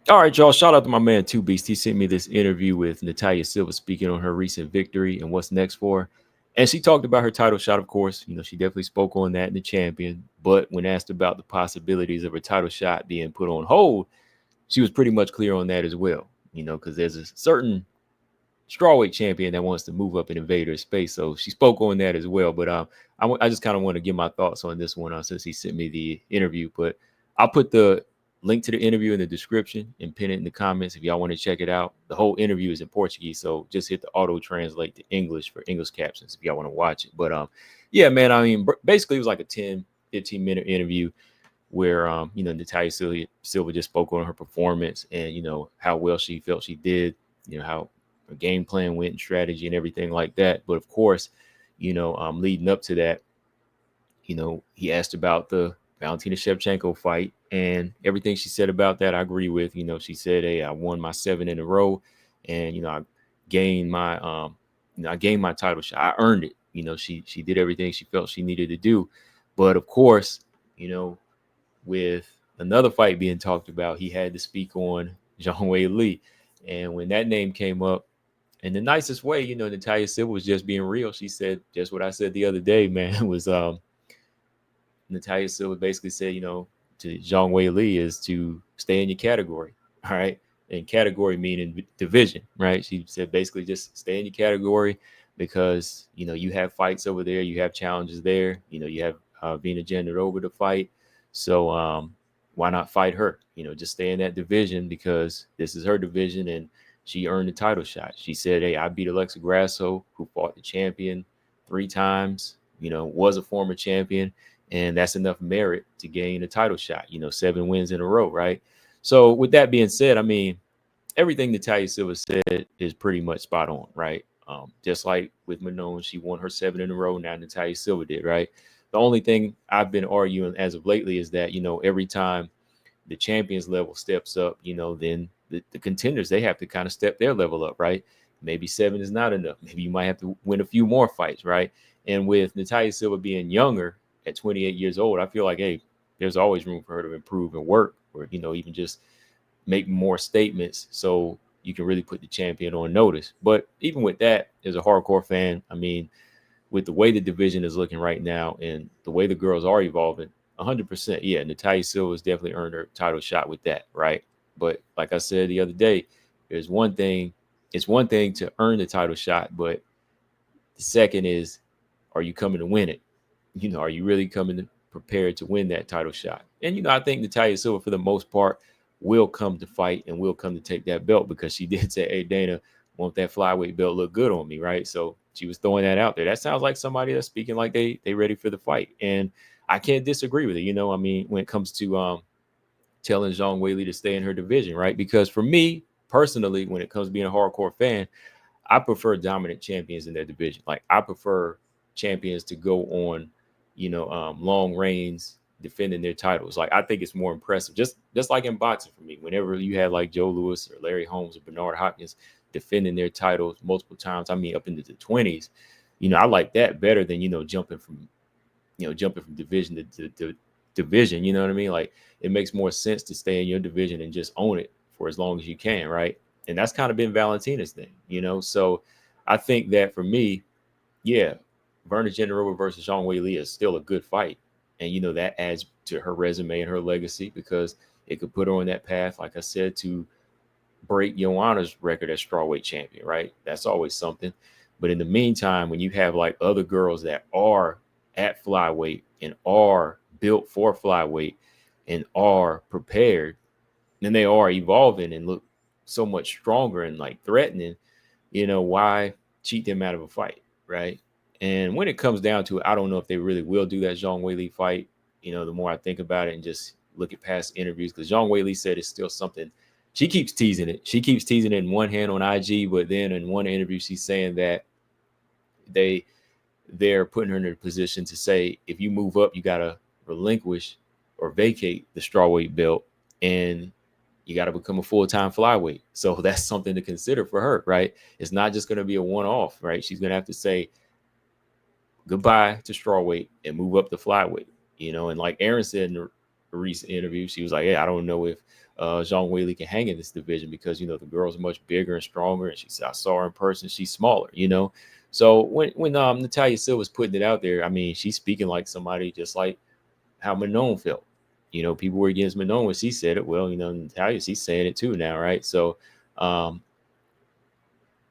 All right, y'all. Shout out to my man Two Beast. He sent me this interview with Natalia Silva speaking on her recent victory and what's next for her. And she talked about her title shot, of course. She definitely spoke on that in the champion. But when asked about the possibilities of her title shot being put on hold, she was pretty much clear on that as well. Because there's a certain strawweight champion that wants to move up and invade her space. So she spoke on that as well. But I just kind of want to give my thoughts on this one since he sent me the interview. But I'll put the link to the interview in the description and pin it in the comments if y'all want to check it out. The whole interview is in Portuguese, so just hit the auto translate to English for English captions if y'all want to watch it. But yeah, man, I mean, basically it was like a 10-15 minute interview where Natalia Silva just spoke on her performance and how well she felt she did, how her game plan went and strategy and everything like that. But of course, leading up to that, he asked about the Valentina Shevchenko fight and everything she said about that. I agree with. She said, "Hey, I won my 7 in a row, and I gained my I gained my title shot. I earned it." She did everything she felt she needed to do. But of course, with another fight being talked about, he had to speak on Zhang Weili. And when that name came up, in the nicest way, Natalia Silva was just being real. She said just what I said the other day, man, was Natalia Silva basically said, to Zhang Weili is to stay in your category. All right. And category meaning division, right? She said basically just stay in your category because, you have fights over there, you have challenges there, you have Vina Jandiroba to fight. So why not fight her? Just stay in that division because this is her division and she earned the title shot. She said, "Hey, I beat Alexa Grasso, who fought the champion 3 times, was a former champion, and that's enough merit to gain a title shot, 7 wins in a row," right? So with that being said, I mean, everything Natalia Silva said is pretty much spot on, right? Just like with Manon, she won her 7 in a row. Now Natalia Silva did, right? The only thing I've been arguing as of lately is that, every time the champions level steps up, then the contenders, they have to kind of step their level up, right? Maybe 7 is not enough. Maybe you might have to win a few more fights, right? And with Natalia Silva being younger at 28 years old, I feel like, hey, there's always room for her to improve and work, or even just make more statements so you can really put the champion on notice. But even with that, as a hardcore fan, I mean, with the way the division is looking right now and the way the girls are evolving, 100%, yeah, Natalia Silva has definitely earned her title shot with that, right? But like I said the other day, there's one thing. It's one thing to earn the title shot, but the second is, are you coming to win it? Are you really coming to prepared to win that title shot? And I think Natalia Silva, for the most part, will come to fight and will come to take that belt because she did say, "Hey, Dana, won't that flyweight belt look good on me?" Right? So she was throwing that out there. That sounds like somebody that's speaking like they ready for the fight, and I can't disagree with it. I mean, when it comes to telling Zhang Weili to stay in her division, right? Because for me personally, when it comes to being a hardcore fan, I prefer dominant champions in their division. Like I prefer champions to go on, long reigns defending their titles. Like I think it's more impressive. Just like in boxing for me, whenever you had like Joe Louis or Larry Holmes or Bernard Hopkins defending their titles multiple times, I mean up into the 20s, I like that better than jumping from division to division. You know what I mean? Like it makes more sense to stay in your division and just own it for as long as you can, right? And that's kind of been Valentina's thing. So I think that for me, yeah, Verna Generova versus Zhang Weili is still a good fight, and that adds to her resume and her legacy because it could put her on that path, like I said, to break Joanna's record as strawweight champion, right? That's always something. But in the meantime, when you have like other girls that are at flyweight and are built for flyweight and are prepared, and they are evolving and look so much stronger and like threatening, why cheat them out of a fight, right? And when it comes down to it, I don't know if they really will do that Zhang Weili fight. The more I think about it and just look at past interviews, because Zhang Weili said it's still something. She keeps teasing it. She keeps teasing it in one hand on IG, but then in one interview, she's saying that they they're putting her in a position to say, if you move up, you gotta relinquish or vacate the strawweight belt, and you got to become a full-time flyweight. So that's something to consider for her, right? It's not just going to be a one-off, right? She's going to have to say goodbye to strawweight and move up to flyweight, and like Aaron said a recent interview. She was like, "Yeah, I don't know if Zhang Weili can hang in this division because the girl's much bigger and stronger." And she said, "I saw her in person; she's smaller." So when Natalia Silva was putting it out there, I mean, she's speaking like somebody just like how Manon felt. People were against Manon when she said it. Well, Natalia, she's saying it too now, right? So um,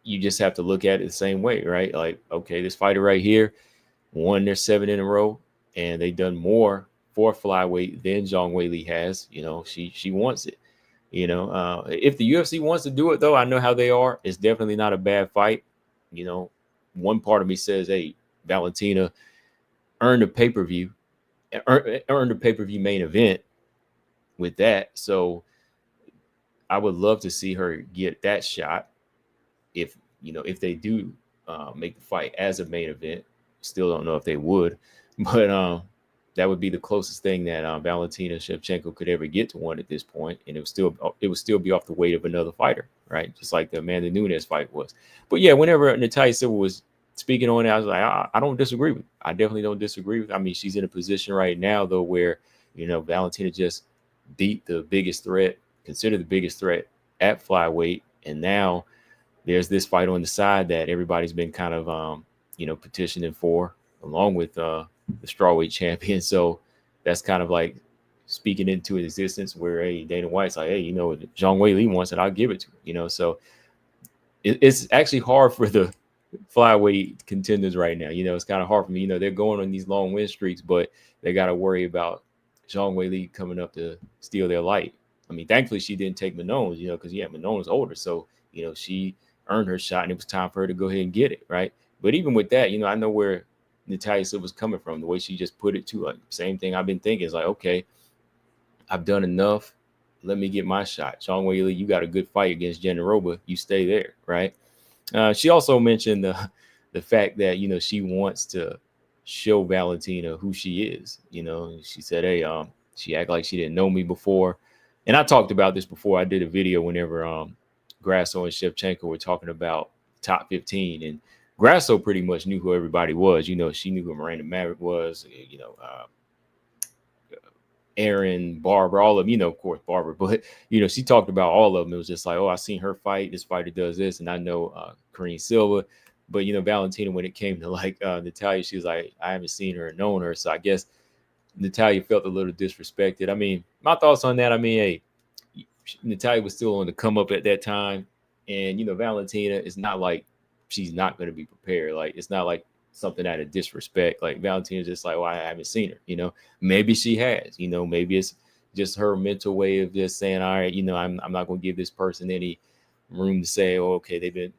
you just have to look at it the same way, right? Like, okay, this fighter right here won their 7 in a row, and they've done more for flyweight than Zhang Weili has. She wants it. If the UFC wants to do it, though, I know how they are. It's definitely not a bad fight. You know, one part of me says, "Hey, Valentina earned a pay per view, earned a pay per view main event with that." So I would love to see her get that shot if they do make the fight as a main event. Still don't know if they would, but that would be the closest thing that Valentina Shevchenko could ever get to one at this point, and it would still be off the weight of another fighter, right? Just like the Amanda Nunes fight was. But yeah, whenever Natalia Silva was speaking on it, I was like, I don't disagree with. I definitely don't disagree with. I mean, she's in a position right now though where Valentina just beat the biggest threat, considered the biggest threat at flyweight, and now there's this fight on the side that everybody's been kind of petitioning for, along with the strawweight champion. So that's kind of like speaking into existence where, hey, Dana White's like, hey, Zhang Weili wants it, I'll give it to him. So it's actually hard for the flyweight contenders right now. It's kind of hard for me. They're going on these long win streaks, but they got to worry about Zhang Weili coming up to steal their light. I mean, thankfully she didn't take Manon's, because Manon's older, so she earned her shot, and it was time for her to go ahead and get it, right? But even with that, I know where Natalia Silva's coming from. The way she just put it too, like same thing I've been thinking is like, okay, I've done enough. Let me get my shot. Zhang Weili, you got a good fight against Jandiroba. You stay there, right? She also mentioned the fact that she wants to show Valentina who she is. She said, "Hey, she act like she didn't know me before," and I talked about this before. I did a video whenever Grasso and Shevchenko were talking about top 15, and Grasso pretty much knew who everybody was. She knew who Miranda Maverick was. Aaron, Barbara, all of them, of course, Barbara, but, she talked about all of them. It was just like, oh, I seen her fight. This fighter does this. And I know Kareem Silva. But, Valentina, when it came to like Natalia, she was like, I haven't seen her or known her. So I guess Natalia felt a little disrespected. I mean, my thoughts on that, I mean, hey, Natalia was still on the come up at that time. And, Valentina, it's not like she's not going to be prepared. Like, it's not like something out of disrespect. Like, Valentina's just like, well, I haven't seen her, maybe she has, maybe it's just her mental way of just saying, all right, I'm not going to give this person any room to say, oh, okay,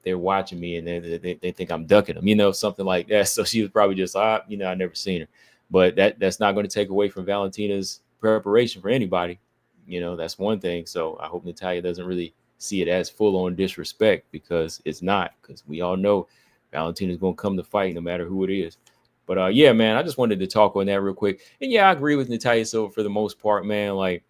they're watching me and they think I'm ducking them, something like that. So she was probably just, I never seen her. But that's not going to take away from Valentina's preparation for anybody. That's one thing. So I hope Natalia doesn't really see it as full on disrespect, because it's not, because we all know Valentina's going to come to fight no matter who it is. But yeah, man, I just wanted to talk on that real quick. And yeah, I agree with Natalia Silva for the most part, man. Like,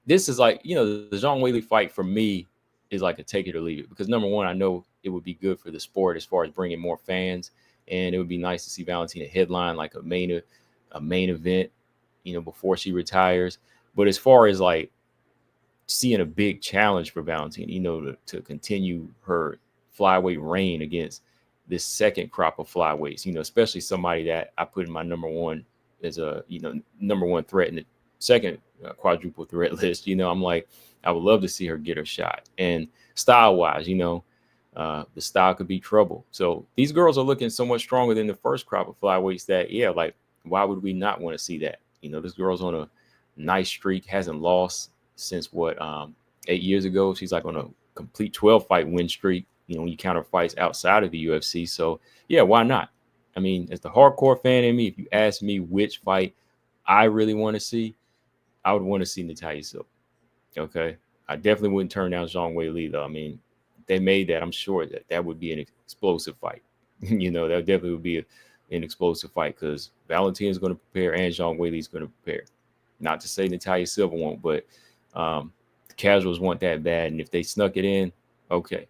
this is like, the Zhang Weili fight for me is like a take it or leave it, because number one, I know it would be good for the sport as far as bringing more fans, and it would be nice to see Valentina headline like a main event, before she retires. But as far as like seeing a big challenge for Valentina, to continue her flyweight reign against this second crop of flyweights, especially somebody that I put in my number one as a, number one threat in the second quadruple threat list. I'm like, I would love to see her get her shot. And style wise, the style could be trouble. So these girls are looking so much stronger than the first crop of flyweights that, yeah, like, why would we not want to see that? This girl's on a nice streak, hasn't lost since 8 years ago. She's like on a complete 12 fight win streak, when you count her fights outside of the UFC. So yeah, why not? I mean, as the hardcore fan in me, if you ask me which fight I really want to see, I would want to see Natalia Silva. Okay. I definitely wouldn't turn down Zhang Weili though. I mean, they made that, I'm sure that would be an explosive fight. That definitely would be an explosive fight, because Valentina is going to prepare and Zhang Weili is going to prepare. Not to say Natalia Silva won't, but the casuals want that bad. And if they snuck it in, okay.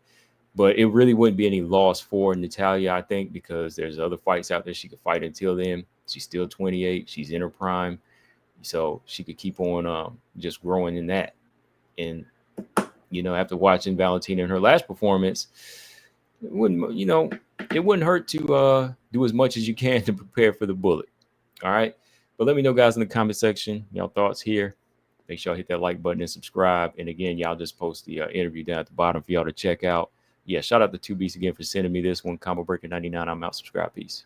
But it really wouldn't be any loss for Natalia, I think, because there's other fights out there she could fight until then. She's still 28. She's in her prime. so she could keep on just growing in that. And after watching Valentina in her last performance, it wouldn't hurt to do as much as you can to prepare for the bullet. All right. But let me know, guys, in the comment section, y'all thoughts here. Make sure y'all hit that like button and subscribe. And again, y'all just post the interview down at the bottom for y'all to check out. Yeah, shout out to 2 Beats again for sending me this one. Combo Breaker 99. I'm out. Subscribe. Peace.